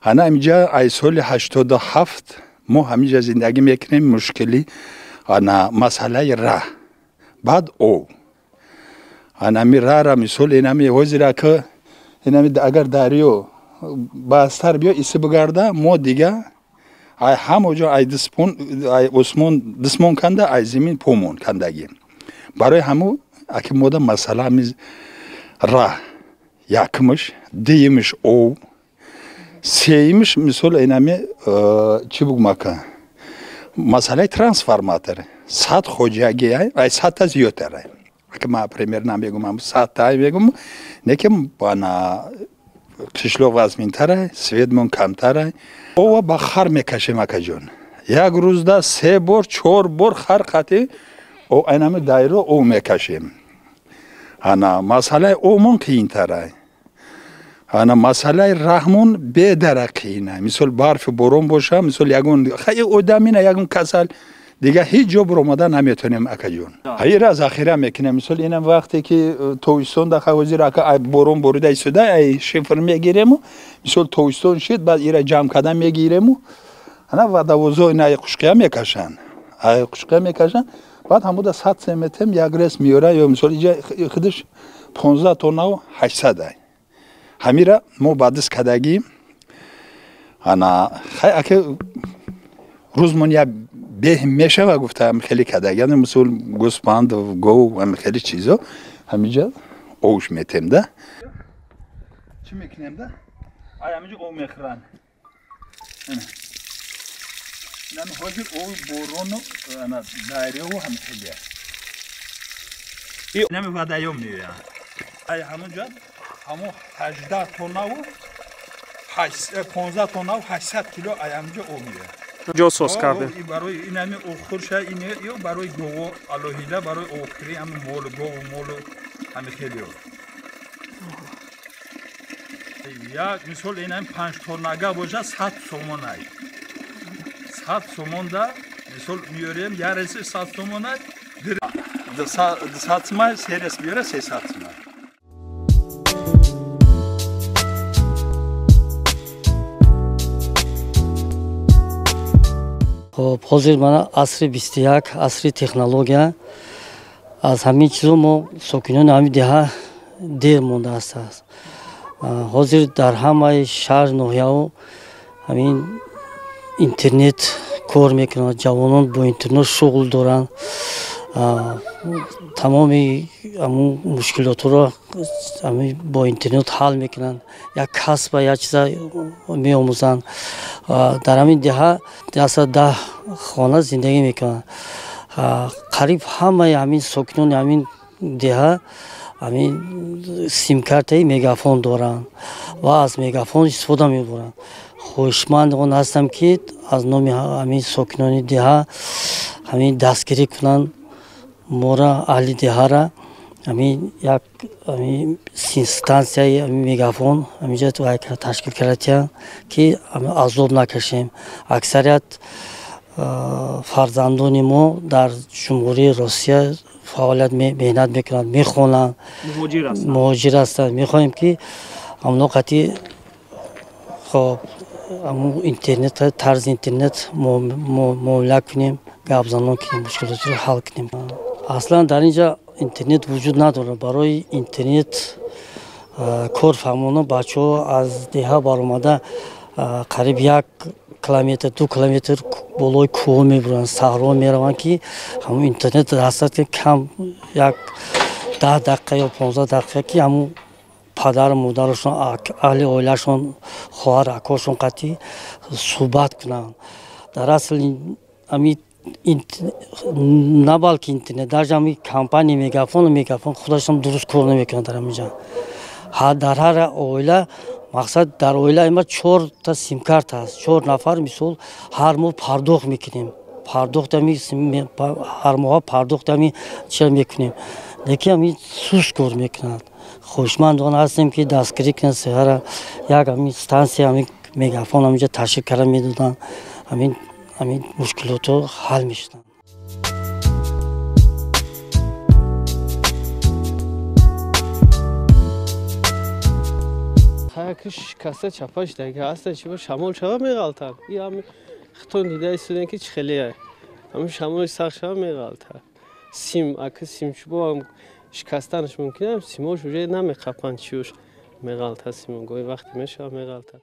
انا اینجا ای سال 87 ما همینجا زندگی میکنیم. مشکلی انا مسئله راه بعد او انا می راه را مثال اینمی وزیرا که اینمی اگر دریو باستر بیا ایسی بگرده ما دیگه ای همونجا ای دسمون کنده ای زمین پومون کندگیم. برای همو اکی مودا مسئله میز راه یکمش دیمش او سیمش مثال اینمی چی بگم که مسئله ترانسفورماتور ساعت خوجگی ای ساعت زیادتره که ما پریمیر نمیگم هم ساعت تای میگم نکم بانا کشلو وزمین تره سویدمون کم تره او با خر میکشیم اکجون یک روز دا 3 بار 4 بار خر خطی او اینمی دایره او میکشیم. انا مسئله او من کین تره انا مسئله رحمون به درقینه مثل برف بارون باشه مثل یگون خیلی آدمینه یگون کسل دیگه هیچ جا بر اومدن نمیتونیم اکجون. هی را ذخیره میکنه مثل اینم وقتی که تویستون داخل وزیر اکا بارون بریده ایستاده ای شفر میگیریم مثل تویستون شد بعد ایرا جمع کردن میگیریم انا و دوازو اینا قشقه میکشن قشقه میکشن بعد همون 100 سمتم یک رس میاره یا مثل اینجا خودش 15 تن و 800 ای همیرا ما بعدش کدگی انا خیلی اگه روزمون یا به میشه و گفتم خیلی کدگی یعنی مثل گوسفند و گو و خیلی چیزا همینجا اوش میتیم ده چی میکنیم ده؟ آیا همینجا او میخرن اینم حاجی او بارون و دایره و هم خیلی اینم ودایو میوه آیا همونجا همون 18 تن و 15 تن و 800 کیلو اینجا او میوه جو سوس کرده برای اینمی اوخورشه اینه یا برای گوو الوهیده برای اوکری هم مول گوو مول هم خیلی یا مثال اینم 5 تن باشه 100 سومون ای 100 سومون دا مثال میاریم یا رسی 100 سومون ای 100 سومون سرس بیاره 300 سومون. خب حاضر من عصر 21 عصر تکنولوژی از همین چیزو ما ساکنان همین ده دیر مونده است. حاضر در همه شهر نوحیا همین اینترنت کار میکنن جوانان با اینترنت شغل دارن تمامی همون مشکلات رو با اینترنت حل میکنن یک کسب یا چیزا میآموزن در همین ده خانه زندگی میکنن قریب همه همین ساکنان همین ده همین سیم کارت مگافون دارن و از مگافون استفاده میبرن خوشمند هستم که از نام همین ساکنان ده همین دستگیری کنن مورا اهل ده را همین یک همین استانسیای همین مگافون همینجا تو تشکیل کردیم که عذاب نکشیم. اکثریت فرزندان ما در جمهوری روسیه فعالیت مهنت میکنند میخونند مهاجر هستند. میخواهیم که همون قطعی خب همون اینترنت طرز اینترنت معامله کنیم گپ زنان کنیم مشکلات رو حل کنیم. اصلا در اینجا اینترنت وجود نداره. برای اینترنت کار فهمانه بچه ها از دیها برآمده قریب 1 کیلومتر 2 کیلومتر بالای کوه میبرن صحرا میرون که همون اینترنت هست که کم یک 10 دقیقه یا 15 دقیقه که همون پدر مادرشون اهل عائلهشون خواهر اکاشون قطعی صحبت کنن. در اصل همین نه بلکه اینترنت در جمعی کمپانی میگافون خودشون درست کار نمیکنن در همینجا. در هر عائله مقصد در عائله اما 4 تا سیم کارت هست 4 نفر مثال هر ماه پرداخت میکنیم هر ماه پرداخت چه میکنیم لیکن همین سوس کار میکنند. خوشمندان هستیم که دستگیری کنن سهر یک همین استانسی همین مگافون همینجا تشکیل کرده میدادن همین مشکلات رو حل میشدن. که شکسته چپاش دیگه هست چی با شمال شوا میغلطن این هم خطون دیده ایستودن که چخلیه همین شمال سخت شوا میغلطن سیم اگه سیم چوبا هم شکستنش ممکنه سیموش وجه نمیخپن چیوش میغلطه سیمون گوی وقتی میشه میغلطه